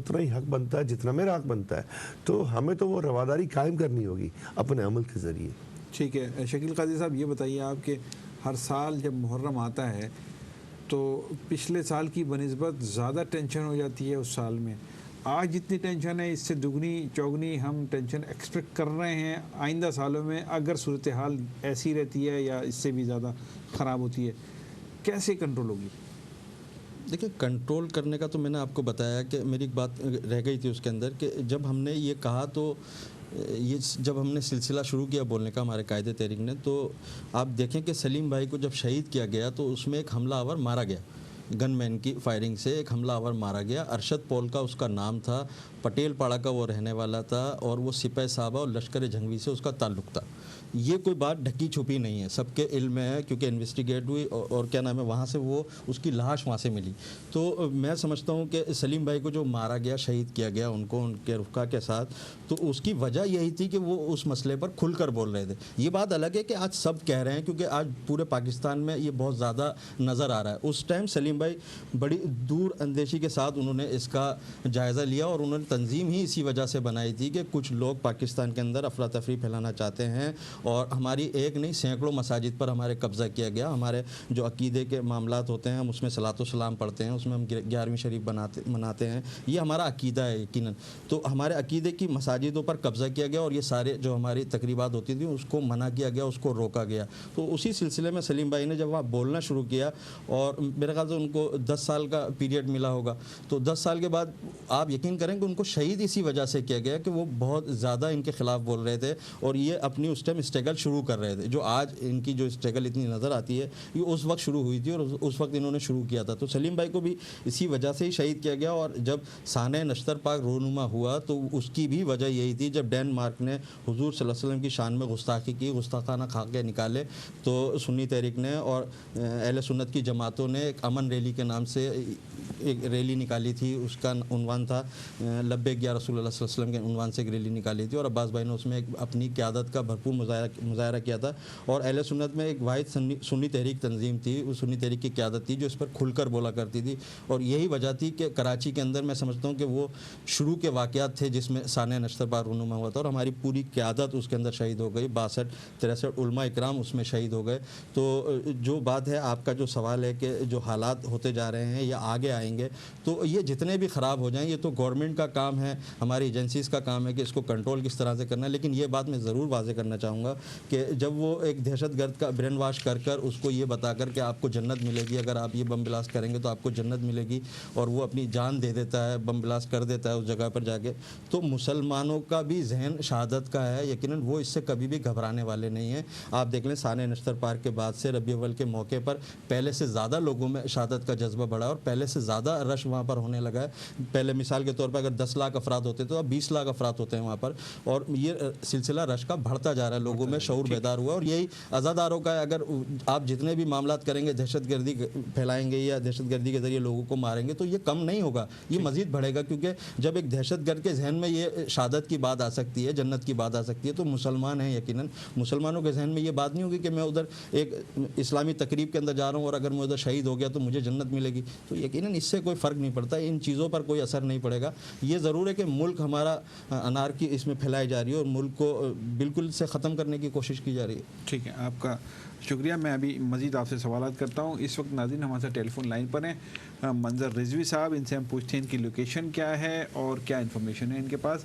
اتنا ہی حق بنتا ہے جتنا میرا حق بنتا ہے. تو ہمیں تو وہ رواداری قائم کرنی ہوگی اپنے عمل کے ذریعے. ٹھیک ہے شکیل قاضی صاحب، یہ بتائیے آپ کہ ہر سال جب محرم آتا ہے تو پچھلے سال کی بنسبت زیادہ ٹینشن ہو جاتی ہے اس سال میں. آج جتنی ٹینشن ہے اس سے دگنی چوگنی ہم ٹینشن ایکسپیکٹ کر رہے ہیں آئندہ سالوں میں، اگر صورتحال ایسی رہتی ہے یا اس سے بھی زیادہ خراب ہوتی ہے. کیسے کنٹرول ہوگی؟ دیکھیں، کنٹرول کرنے کا تو میں نے آپ کو بتایا کہ میری ایک بات رہ گئی تھی اس کے اندر کہ جب ہم نے یہ کہا تو یہ جب ہم نے سلسلہ شروع کیا بولنے کا ہمارے قائد تحریک نے، تو آپ دیکھیں کہ سلیم بھائی کو جب شہید کیا گیا تو اس میں ایک حملہ آور مارا گیا، گن مین کی فائرنگ سے ایک حملہ آور مارا گیا. ارشد پول کا اس کا نام تھا، پٹیل پاڑا کا وہ رہنے والا تھا، اور وہ سپہ صحابہ اور لشکر جھنگوی سے اس کا تعلق تھا. یہ کوئی بات ڈھکی چھپی نہیں ہے، سب کے علم میں ہے، کیونکہ انویسٹیگیٹ ہوئی اور کیا نام ہے وہاں سے وہ اس کی لاش وہاں سے ملی. تو میں سمجھتا ہوں کہ سلیم بھائی کو جو مارا گیا، شہید کیا گیا ان کو ان کے رفقا کے ساتھ، تو اس کی وجہ یہی تھی کہ وہ اس مسئلے پر کھل کر بول رہے تھے. یہ بات الگ ہے کہ آج سب کہہ رہے ہیں، کیونکہ آج پورے پاکستان میں یہ بہت زیادہ نظر آ رہا ہے. اس ٹائم سلیم بھائی بڑی دور اندیشی کے ساتھ انہوں نے اس کا جائزہ لیا، اور انہوں نے تنظیم ہی اسی وجہ سے بنائی تھی کہ کچھ لوگ پاکستان کے اندر افراتفری پھیلانا چاہتے ہیں، اور ہماری ایک نہیں سینکڑوں مساجد پر ہمارے قبضہ کیا گیا. ہمارے جو عقیدے کے معاملات ہوتے ہیں ہم اس میں صلاۃ و سلام پڑھتے ہیں، اس میں ہم 11ویں شریف مناتے ہیں، یہ ہمارا عقیدہ ہے یقیناً. تو ہمارے عقیدے کی مساجدوں پر قبضہ کیا گیا، اور یہ سارے جو ہماری تقریبات ہوتی تھیں اس کو منع کیا گیا، اس کو روکا گیا. تو اسی سلسلے میں سلیم بھائی نے جب وہاں بولنا شروع کیا، اور میرے خیال سے ان کو 10 سال کا پیریڈ ملا ہوگا، تو 10 سال کے بعد آپ یقین کریں کہ ان کو شہید اسی وجہ سے کیا گیا کہ وہ بہت زیادہ ان کے خلاف بول رہے تھے، اور یہ اپنی اس ٹائم اسٹرگل شروع کر رہے تھے. جو آج ان کی جو اسٹرگل اتنی نظر آتی ہے یہ اس وقت شروع ہوئی تھی، اور اس وقت انہوں نے شروع کیا تھا. تو سلیم بھائی کو بھی اسی وجہ سے ہی شہید کیا گیا. اور جب سانح نشتر پاک رونما ہوا تو اس کی بھی وجہ یہی تھی، جب ڈینمارک نے حضور صلی اللہ علیہ وسلم کی شان میں گستاخی کی، گستاخانہ خاکے نکالے، تو سنی تحریک نے اور اہل سنت کی جماعتوں نے ایک امن ریلی کے نام سے ایک ریلی نکالی تھی. اس کا عنوان تھا لبیک یا رسول اللہ صلی اللہ علیہ وسلم کے عنوان سے ایک ریلی نکالی تھی، اور عباس بھائی نے اس میں ایک اپنی قیادت کا بھرپور مظاہرہ کیا تھا. اور اہل سنت میں ایک واحد سنی تحریک تنظیم تھی، وہ سنی تحریک کی قیادت تھی جو اس پر کھل کر بولا کرتی تھی. اور یہی وجہ تھی کہ کراچی کے اندر میں سمجھتا ہوں کہ وہ شروع کے واقعات تھے جس میں سانح نشتر پاک رونما ہوا تھا، اور ہماری پوری قیادت اس کے اندر شہید ہو گئی. 62-63 علماء اکرام اس میں شہید ہو گئے. تو جو بات ہے آپ کا جو سوال ہے کہ جو حالات ہوتے جا رہے ہیں یا آگے آئیں گے، تو یہ جتنے بھی خراب ہو جائیں، یہ تو گورنمنٹ کا کام ہے، ہماری ایجنسیز کا کام ہے کہ اس کو کنٹرول کس طرح سے کرنا ہے. لیکن یہ بات میں ضرور واضح کرنا چاہوں گا کہ جب وہ ایک دہشت گرد کا برین واش کر اس کو یہ بتا کر کہ آپ کو جنت ملے گی، اگر آپ یہ بم بلاسٹ کریں گے تو آپ کو جنت ملے گی، اور وہ اپنی جان دے دیتا ہے، بم بلاسٹ کر دیتا ہے اس جگہ پر جا کے، تو مسلمانوں کا بھی ذہن شہادت کا ہے. یقیناً وہ اس سے کبھی بھی گھبرانے والے نہیں ہیں. آپ دیکھ لیں سانح نشتر پاک کے بعد سے ربیع الاول کے موقع پر پہلے سے زیادہ لوگوں میں شہادت کا جذبہ بڑھا، اور پہلے سے زیادہ رش وہاں پر ہونے لگا ہے. پہلے مثال کے طور پر اگر 10 لاکھ افراد ہوتے تو اب 20 لاکھ افراد ہوتے ہیں وہاں پر، اور یہ سلسلہ رش کا بڑھتا جا رہا ہے، لوگوں میں شعور بیدار ہوا. اور یہی عزاداروں کا ہے، اگر آپ جتنے بھی معاملات کریں گے، دہشت گردی پھیلائیں گے یا دہشت گردی کے ذریعے لوگوں کو ماریں گے، تو یہ کم نہیں ہوگا، یہ مزید بڑھے گا. کیونکہ جب ایک دہشت گرد کے ذہن میں یہ شہادت کی بات آ سکتی ہے، جنت کی بات آ سکتی ہے، تو مسلمان ہیں یقیناً مسلمانوں کے ذہن میں یہ بات نہیں ہوگی کہ میں ادھر ایک اسلامی تقریب کے اندر جا رہا ہوں اور اگر میں ادھر شہید ہو گیا تو مجھے جنت ملے گی. تو یقیناً اس سے کوئی فرق نہیں پڑتا، ان چیزوں پر کوئی اثر نہیں پڑے گا. یہ ضرور ہے کہ ملک ہمارا انارکی اس میں پھیلائی جا رہی ہے، اور ملک کو بالکل سے ختم کرنے کی کوشش کی جا رہی ہے. ٹھیک ہے، آپ کا شکریہ. میں ابھی مزید آپ سے سوالات کرتا ہوں. اس وقت ناظرین ہمارے ساتھ ٹیلی فون لائن پر ہیں منظر رضوی صاحب، ان سے ہم پوچھتے ہیں ان کی لوکیشن کیا ہے اور کیا انفارمیشن ہے ان کے پاس.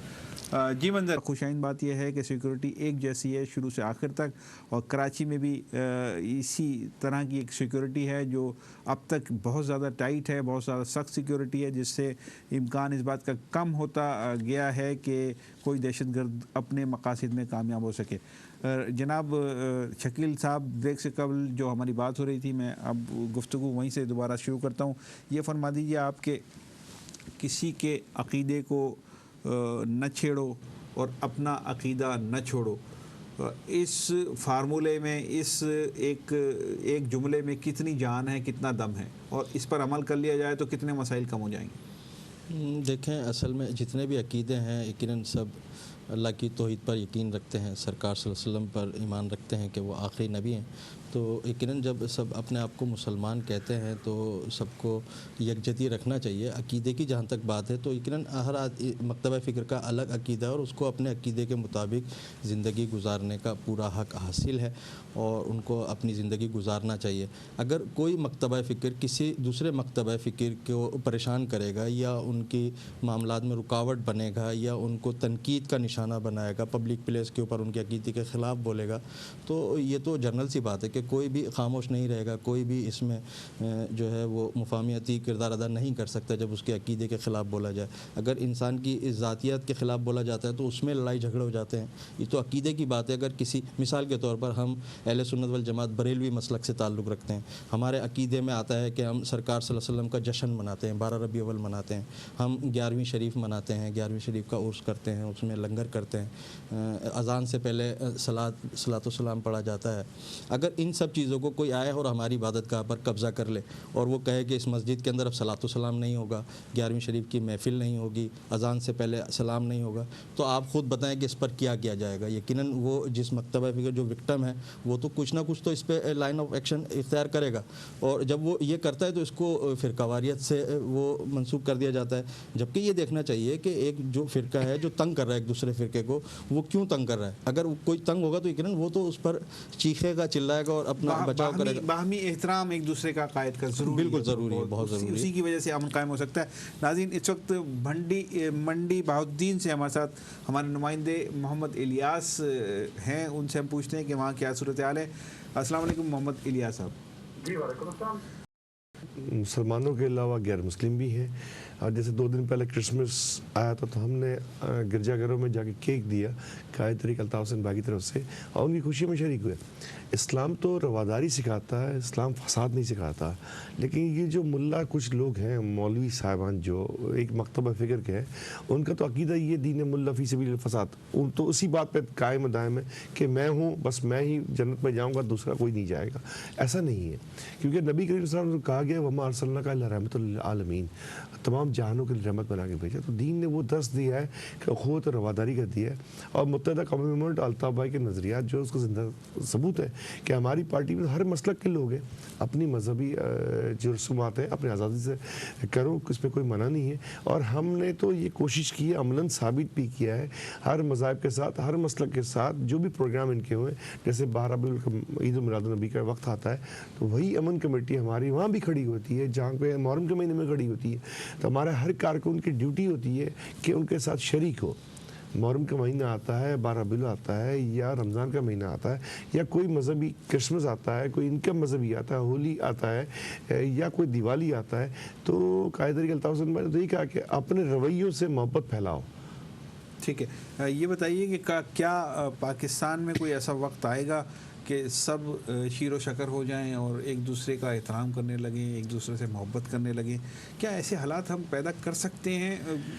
جی منظر، خوشائند بات یہ ہے کہ سیکورٹی ایک جیسی ہے شروع سے آخر تک، اور کراچی میں بھی اسی طرح کی ایک سیکورٹی ہے جو اب تک بہت زیادہ ٹائٹ ہے، بہت زیادہ سخت سیکورٹی ہے، جس سے امکان اس بات کا کم ہوتا گیا ہے کہ کوئی دہشت گرد اپنے مقاصد میں کامیاب ہو سکے. جناب شکیل صاحب، بریک سے قبل جو ہماری بات ہو رہی تھی، میں اب گفتگو وہیں سے دوبارہ شروع کرتا ہوں. یہ فرما دیجیے آپ کہ کسی کے عقیدے کو نہ چھیڑو اور اپنا عقیدہ نہ چھوڑو، اس فارمولے میں، اس ایک جملے میں کتنی جان ہے، کتنا دم ہے، اور اس پر عمل کر لیا جائے تو کتنے مسائل کم ہو جائیں گے؟ دیکھیں، اصل میں جتنے بھی عقیدے ہیں یقیناً سب اللہ کی توحید پر یقین رکھتے ہیں، سرکار صلی اللہ علیہ وسلم پر ایمان رکھتے ہیں کہ وہ آخری نبی ہیں، تو یقیناً جب سب اپنے آپ کو مسلمان کہتے ہیں تو سب کو یکجہتی رکھنا چاہیے۔ عقیدے کی جہاں تک بات ہے تو یقیناً ہر مکتبہ فکر کا الگ عقیدہ ہے اور اس کو اپنے عقیدے کے مطابق زندگی گزارنے کا پورا حق حاصل ہے اور ان کو اپنی زندگی گزارنا چاہیے۔ اگر کوئی مکتبہ فکر کسی دوسرے مکتبہ فکر کو پریشان کرے گا یا ان کی معاملات میں رکاوٹ بنے گا یا ان کو تنقید کا نشانہ بنائے گا، پبلک پلیس کے اوپر ان کے عقیدے کے خلاف بولے گا، تو یہ تو جنرل سی بات ہے کہ کوئی بھی خاموش نہیں رہے گا، کوئی بھی اس میں جو ہے وہ مفاہمتی کردار ادا نہیں کر سکتا جب اس کے عقیدے کے خلاف بولا جائے۔ اگر انسان کی ذاتیات کے خلاف بولا جاتا ہے تو اس میں لڑائی جھگڑے ہو جاتے ہیں، یہ تو عقیدے کی بات ہے۔ اگر کسی مثال کے طور پر ہم اہل سنت والجماعت بریلوی مسلک سے تعلق رکھتے ہیں، ہمارے عقیدے میں آتا ہے کہ ہم سرکار صلی اللہ علیہ وسلم کا جشن مناتے ہیں، 12 ربیع الاول مناتے ہیں، ہم 11ویں شریف مناتے ہیں، 11ویں شریف کا عرس کرتے ہیں، اس میں لنگر کرتے ہیں، اذان سے پہلے صلاۃ و سلام پڑھا جاتا ہے۔ اگر ان سب چیزوں کو کوئی آئے اور ہماری عبادت گاہ پر قبضہ کر لے اور وہ کہے کہ اس مسجد کے اندر اب صلاۃ و سلام نہیں ہوگا، 11ویں شریف کی محفل نہیں ہوگی، اذان سے پہلے سلام نہیں ہوگا، تو آپ خود بتائیں کہ اس پر کیا کیا جائے گا۔ یقیناً وہ جس مکتبہ فکر جو وکٹم ہے وہ تو کچھ نہ کچھ تو اس پہ لائن آف ایکشن اختیار کرے گا، اور جب وہ یہ کرتا ہے تو اس کو فرقہ واریت سے وہ منسوب کر دیا جاتا ہے، جبکہ یہ دیکھنا چاہیے کہ ایک جو فرقہ ہے جو تنگ کر رہا ہے ایک دوسرے فرقے کو، وہ کیوں تنگ کر رہا ہے۔ اگر کوئی تنگ ہوگا تو یقیناً وہ تو اس پر چیخے گا، چلائے گا اور اپنا بچاؤ کرے گا۔ باہمی احترام ایک دوسرے کا قائد کا ضروری بالکل ضروری ہے، بہت ضروری ہے، اسی کی وجہ سے امن قائم ہو سکتا ہے۔ ناظرین، اس وقت منڈی بہاؤالدین سے ہمارے ساتھ ہمارے نمائندے محمد الیاس ہیں، ان سے ہم پوچھتے ہیں کہ وہاں کیا صورتحال ہے۔ السلام علیکم محمد الیاس صاحب۔ جی وعلیکم السلام۔ مسلمانوں کے علاوہ غیر مسلم بھی ہیں، اور جیسے 2 دن پہلے کرسمس آیا تھا تو ہم نے گرجا گھروں میں جا کے کیک دیا قائد طریق الطاف حسین بھائی کی طرف سے، اور ان کی خوشی میں شریک ہوئے۔ اسلام تو رواداری سکھاتا ہے، اسلام فساد نہیں سکھاتا، لیکن یہ جو ملا کچھ لوگ ہیں مولوی صاحبان جو ایک مکتبہ فکر کے ہیں، ان کا تو عقیدہ یہ دین ملا فی سبیل الفساد، ان تو اسی بات پہ قائم دائم ہے کہ میں ہوں، بس میں ہی جنت میں جاؤں گا، دوسرا کوئی نہیں جائے گا۔ ایسا نہیں ہے، کیونکہ نبی کریم صلی اللہ علیہ وسلم کو کہا گیا وما ارسلناک الا رحمۃ للعالمین، تمام جہانوں کے لیے رحمت بنا کے بھیجا۔ تو دین نے وہ درس دیا ہے کہ اخوت اور رواداری کا دیا ہے، اور متحدہ قومی موومنٹ الطاف بھائی کے نظریات جو اس کا زندہ ثبوت ہے کہ ہماری پارٹی میں ہر مسلک کے لوگ ہیں، اپنی مذہبی جو رسومات ہیں اپنی آزادی سے کرو، اس میں کوئی منع نہیں ہے، اور ہم نے تو یہ کوشش کی ہے، عملاً ثابت بھی کیا ہے، ہر مذاہب کے ساتھ، ہر مسلک کے ساتھ جو بھی پروگرام ان کے ہوئے، جیسے 12 ربیع عید میلاد النبی کا وقت آتا ہے تو وہی امن کمیٹی ہماری وہاں بھی کھڑی ہوتی ہے جہاں پہ محرم کے مہینے میں کھڑی ہوتی ہے۔ تو ہمارا ہر کارکن کی ڈیوٹی ہوتی ہے کہ ان کے ساتھ شریک ہو۔ محرم کا مہینہ آتا ہے، 12 ربیع آتا ہے، یا رمضان کا مہینہ آتا ہے، یا کوئی مذہبی کرسمس آتا ہے، کوئی ان کا مذہبی آتا ہے، ہولی آتا ہے، یا کوئی دیوالی آتا ہے، تو قائد طریق الطاف حسین بھائی نے تو یہ کہا کہ اپنے رویوں سے محبت پھیلاؤ۔ ٹھیک ہے، یہ بتائیے کہ کیا پاکستان میں کوئی ایسا وقت آئے گا کہ سب شیر و شکر ہو جائیں اور ایک دوسرے کا احترام کرنے لگیں، ایک دوسرے سے محبت کرنے لگیں؟ کیا ایسے حالات ہم پیدا کر سکتے ہیں؟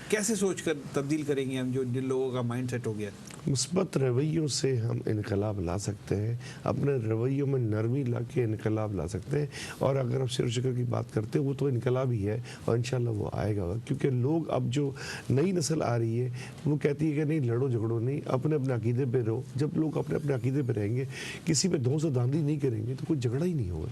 کیسے سوچ کر تبدیل کریں گے ہم جو جن لوگوں کا مائنڈ سیٹ ہو گیا؟ مثبت رویوں سے ہم انقلاب لا سکتے ہیں، اپنے رویوں میں نرمی لا کے انقلاب لا سکتے ہیں، اور اگر آپ شیر و شکر کی بات کرتے ہیں وہ تو انقلاب ہی ہے، اور انشاءاللہ وہ آئے گا، کیونکہ لوگ اب جو نئی نسل آ رہی ہے وہ کہتی ہے کہ نہیں لڑو جھگڑو نہیں، اپنے اپنے عقیدے پہ رہو۔ جب لوگ اپنے اپنے عقیدے پہ رہیں گے، کسی پہ دھونس و دھاندلی نہیں کریں گے تو کوئی جھگڑا ہی نہیں ہوگا۔